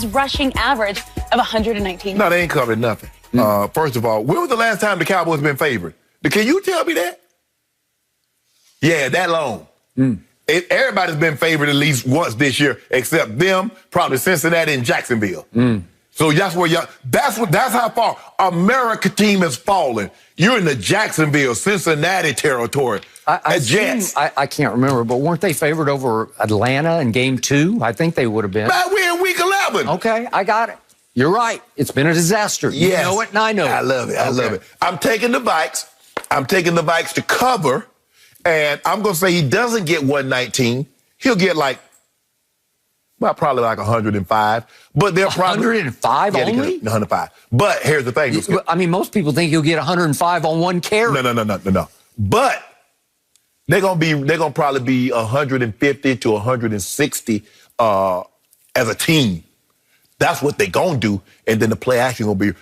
rushing average of 119. No, they ain't covered nothing. First of all, when was the last time the Cowboys been favored? Can you tell me that? Yeah, that long. Everybody's been favored at least once this year, except them, probably Cincinnati and Jacksonville. So that's where that's how far America team has fallen. You're in the Jacksonville, Cincinnati territory. Jets. I can't remember, but weren't they favored over Atlanta in game 2? I think they would have been. Man, we're in week 11. Okay, I got it. You're right. It's been a disaster. Yes. You know it, and I know it. I love it. I love it. I'm taking the Vikes. I'm taking the Vikes to cover, and I'm going to say he doesn't get 119. He'll get probably like 105. But they're probably 105 only? 105. But here's the thing. I mean, most people think he'll get 105 on one carry. No. But they're gonna probably be 150 to 160 as a team. That's what they're gonna do, and then the play action gonna be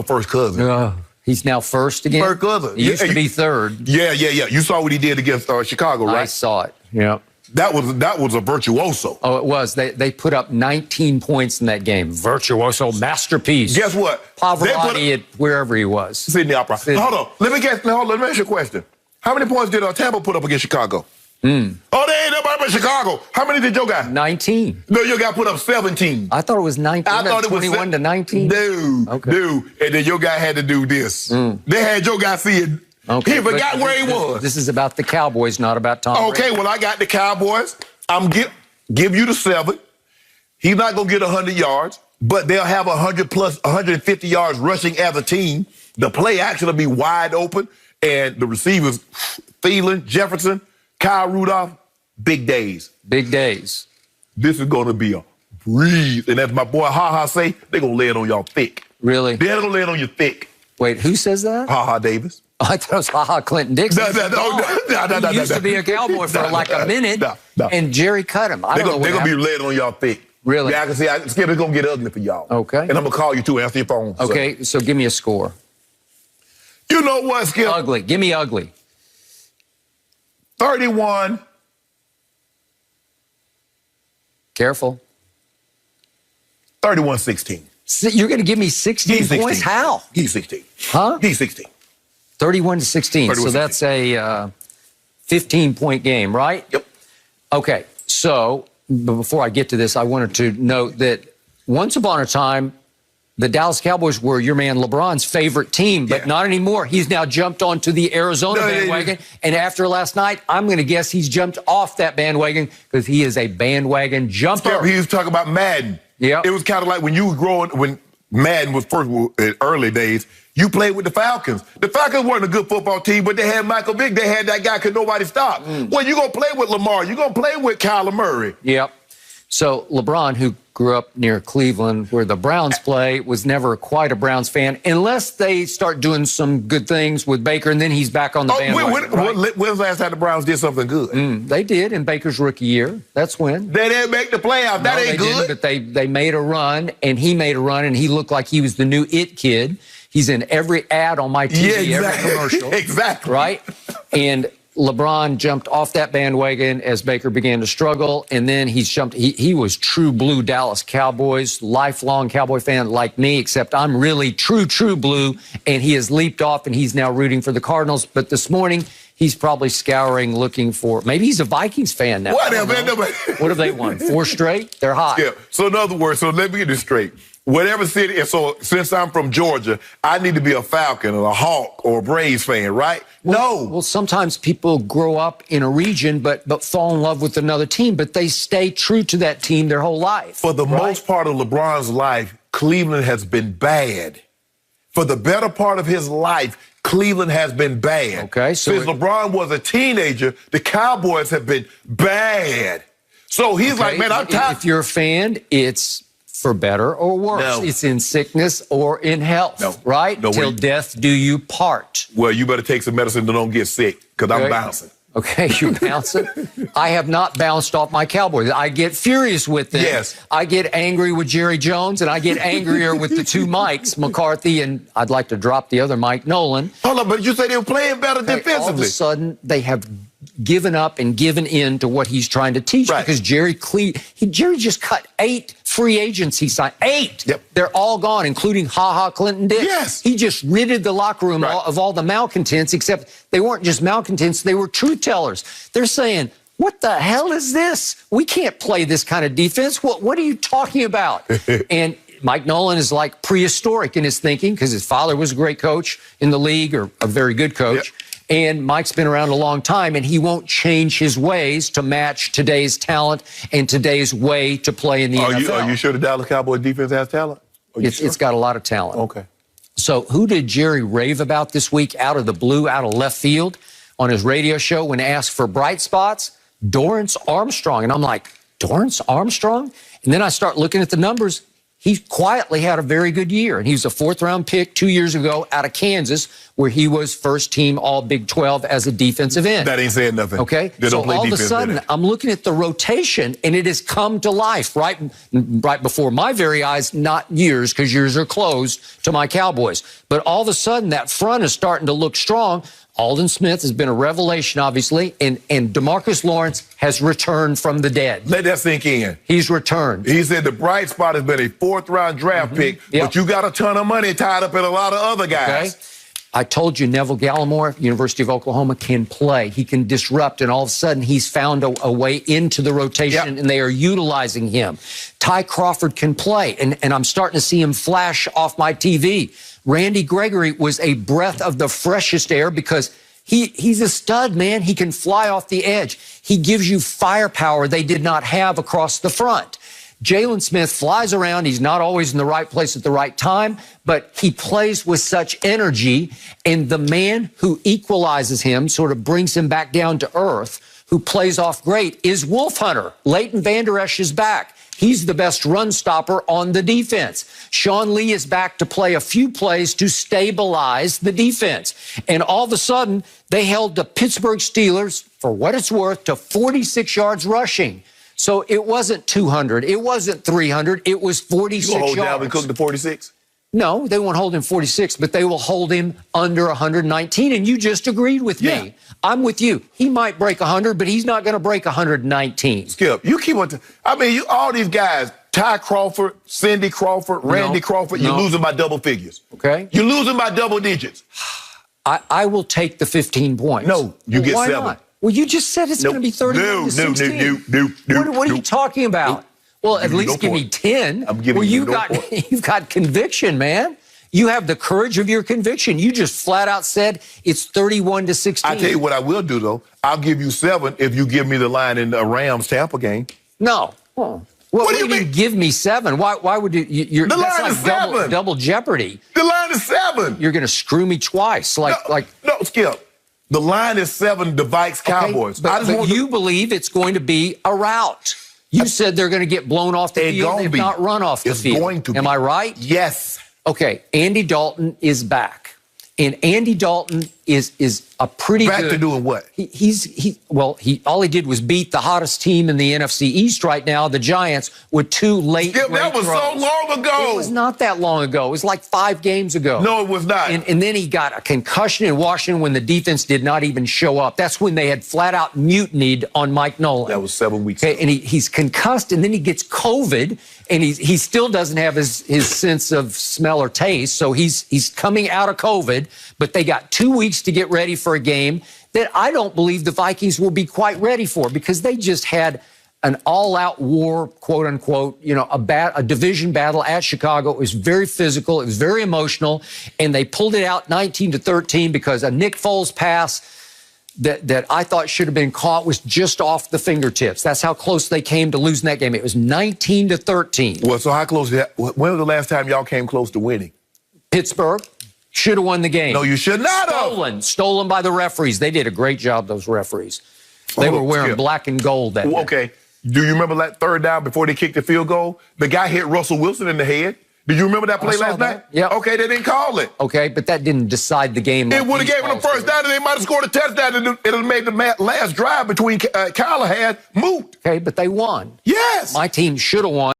first cousin. He's now first again. First cousin. He used to be third. Yeah. You saw what he did against Chicago, right? I saw it. Yeah. That was a virtuoso. Oh, it was. They put up 19 points in that game. Virtuoso, masterpiece. Guess what? Pavarotti at wherever he was. Sydney Opera. Hold on. Let me ask you a question. How many points did Tampa put up against Chicago? Oh, they ain't nobody but Chicago. How many did your guy? 19. No, your guy put up 17. I thought it was 19. I thought it was 21 to 19. Dude. And then your guy had to do this. They had your guy see it. Okay, he forgot where he was. This is about the Cowboys, not about Tom Okay, Brady. well, I got the Cowboys. I'm give you the 7. He's not going to get 100 yards, but they'll have 100 plus 150 yards rushing as a team. The play action will be wide open, and the receivers, Thielen, Jefferson, Kyle Rudolph, big days. Big days. This is going to be a breeze. And as my boy Ha say, they're going to lay it on y'all thick. Really? They're going to lay it on you thick. Wait, who says that? Ha Davis. I thought it was Ha Clinton Dixon. No. He used to be a Cowboy for like a minute, and Jerry cut him. They're going to be laying on y'all thick. Really? Yeah, I can see. Skip, it's going to get ugly for y'all. Okay. And I'm going to call you, too. Answer your phone. Okay, so give me a score. You know what, Skip? Ugly. Give me ugly. 31. Careful. 31-16. You're going to give me 16 points? How? He's 16. Huh? He's 16. 31 to 16. So that's a 15-point game, right? Yep. Okay. So before I get to this, I wanted to note that once upon a time, the Dallas Cowboys were your man LeBron's favorite team, but not anymore. He's now jumped onto the Arizona bandwagon. And after last night, I'm going to guess he's jumped off that bandwagon because he is a bandwagon jumper. He was talking about Madden. Yeah. It was kind of like when you were growing, when Madden was first in early days, you played with the Falcons. The Falcons weren't a good football team, but they had Michael Vick. They had that guy could nobody stop. Well, you're going to play with Lamar. You're going to play with Kyler Murray. Yep. So LeBron, who grew up near Cleveland, where the Browns play, was never quite a Browns fan, unless they start doing some good things with Baker, and then he's back on the bandwagon. When's the last time the Browns did something good? They did in Baker's rookie year. That's when. They didn't make the playoffs. That ain't good. But they made a run, and he made a run, and he looked like he was the new it kid. He's in every ad on my TV, every commercial. Exactly. Right? And LeBron jumped off that bandwagon as Baker began to struggle, and then he was true blue Dallas Cowboys, lifelong Cowboy fan like me, except I'm really true blue, and he has leaped off, and he's now rooting for the Cardinals. But this morning, he's probably scouring, looking for, maybe he's a Vikings fan now. Whatever. What have they won? 4 straight? They're hot. Yeah. So in other words, let me get this straight. Whatever city, so since I'm from Georgia, I need to be a Falcon or a Hawk or a Braves fan, right? Well, sometimes people grow up in a region but fall in love with another team, but they stay true to that team their whole life. For the most part of LeBron's life, Cleveland has been bad. For the better part of his life, Cleveland has been bad. Okay, so since LeBron was a teenager, the Cowboys have been bad. So he's like, man, I'm tired. If you're a fan, it's for better or worse. No. It's in sickness or in health, right? No, Till death do you part. Well, you better take some medicine to don't get sick, because I'm bouncing. Okay, you're bouncing? I have not bounced off my Cowboys. I get furious with them. Yes. I get angry with Jerry Jones, and I get angrier with the two Mikes, McCarthy, and I'd like to drop the other Mike Nolan. Hold on, but you say they were playing better defensively. All of a sudden, they have given up and given in to what he's trying to teach because Jerry just cut 8 free agents he signed. 8. Yep. They're all gone, including Clinton Dix. Yes. He just ridded the locker room of all the malcontents, except they weren't just malcontents, they were truth tellers. They're saying, what the hell is this? We can't play this kind of defense. What are you talking about? And Mike Nolan is like prehistoric in his thinking because his father was a great coach in the league, or a very good coach. Yep. And Mike's been around a long time, and he won't change his ways to match today's talent and today's way to play in the NFL. Are you sure the Dallas Cowboys defense has talent? It's got a lot of talent. Okay. So who did Jerry rave about this week out of the blue, out of left field on his radio show when asked for bright spots? Dorrance Armstrong. And I'm like, Dorrance Armstrong? And then I start looking at the numbers. He quietly had a very good year, and he was a 4th-round pick 2 years ago out of Kansas, where he was first-team All-Big 12 as a defensive end. That ain't saying nothing. Okay? So all of a sudden, I'm looking at the rotation, and it has come to life right before my very eyes, not yours, because yours are closed to my Cowboys. But all of a sudden, that front is starting to look strong. Aldon Smith has been a revelation, obviously, and DeMarcus Lawrence has returned from the dead. Let that sink in. He's returned. He said the bright spot has been a 4th-round draft pick, but you got a ton of money tied up in a lot of other guys. Okay. I told you Neville Gallimore, University of Oklahoma, can play. He can disrupt, and all of a sudden he's found a way into the rotation, and they are utilizing him. Ty Crawford can play, and I'm starting to see him flash off my TV. Randy Gregory was a breath of the freshest air because he's a stud, man. He can fly off the edge. He gives you firepower they did not have across the front. Jalen Smith flies around. He's not always in the right place at the right time, but he plays with such energy. And the man who equalizes him, sort of brings him back down to earth, who plays off great, is Wolf Hunter. Leighton Vander Esch is back. He's the best run stopper on the defense. Sean Lee is back to play a few plays to stabilize the defense. And all of a sudden, they held the Pittsburgh Steelers, for what it's worth, to 46 yards rushing. So it wasn't 200. It wasn't 300. It was 46 yards. You will hold Dalvin Cook to 46? No, they won't hold him 46, but they will hold him under 119. And you just agreed with me. I'm with you. He might break 100, but he's not going to break 119. Skip, you keep on. All these guys, Ty Crawford, Cindy Crawford, Randy Crawford, you're losing by double figures. Okay. You're losing by double digits. I will take the 15 points. No, you get why 7. Not? Well, you just said it's going to be 31 to 16. What are you talking about? Well, at least give me 10. I'm giving you no point. You've got conviction, man. You have the courage of your conviction. You just flat out said it's 31 to 16. I tell you what I will do, though. I'll give you 7 if you give me the line in the Rams-Tampa game. No. What do you mean give me 7? Why would you? The line is 7. Double jeopardy. The line is 7. You're going to screw me twice. No, Skip. The line is 7, the Vikes Cowboys. Okay, but you believe it's going to be a rout. You said they're going to get blown off the field, if not run off the field. It's going to be. Am I right? Yes. Okay, Andy Dalton is back. And Andy Dalton is a pretty back good... to doing what? All he did was beat the hottest team in the NFC East right now, the Giants, with 2 late Skip, that was throws. so long ago. It was not that long ago. It was like 5 games ago. No, it was not. And then he got a concussion in Washington when the defense did not even show up. That's when they had flat out mutinied on Mike Nolan. That was 7 weeks ago. And he's concussed, and then he gets COVID, and he still doesn't have his sense of smell or taste. So he's coming out of COVID, but they got 2 weeks to get ready for a game that I don't believe the Vikings will be quite ready for, because they just had an all-out war, quote unquote, a division battle at Chicago. It was very physical. It was very emotional, and they pulled it out 19-13 because a Nick Foles pass that I thought should have been caught was just off the fingertips. That's how close they came to losing that game. It was 19-13. Well, so how close? When was the last time y'all came close to winning? Pittsburgh. Should have won the game. No, you should not have. Stolen by the referees. They did a great job, those referees. They were wearing black and gold that day. Okay. Do you remember that 3rd down before they kicked the field goal? The guy hit Russell Wilson in the head. Did you remember that play last night? Yeah. Okay, they didn't call it. Okay, but that didn't decide the game. It would have given them first down, and they might have scored a touchdown, and it would have made the last drive between Callahan moot. Okay, but they won. Yes. My team should have won.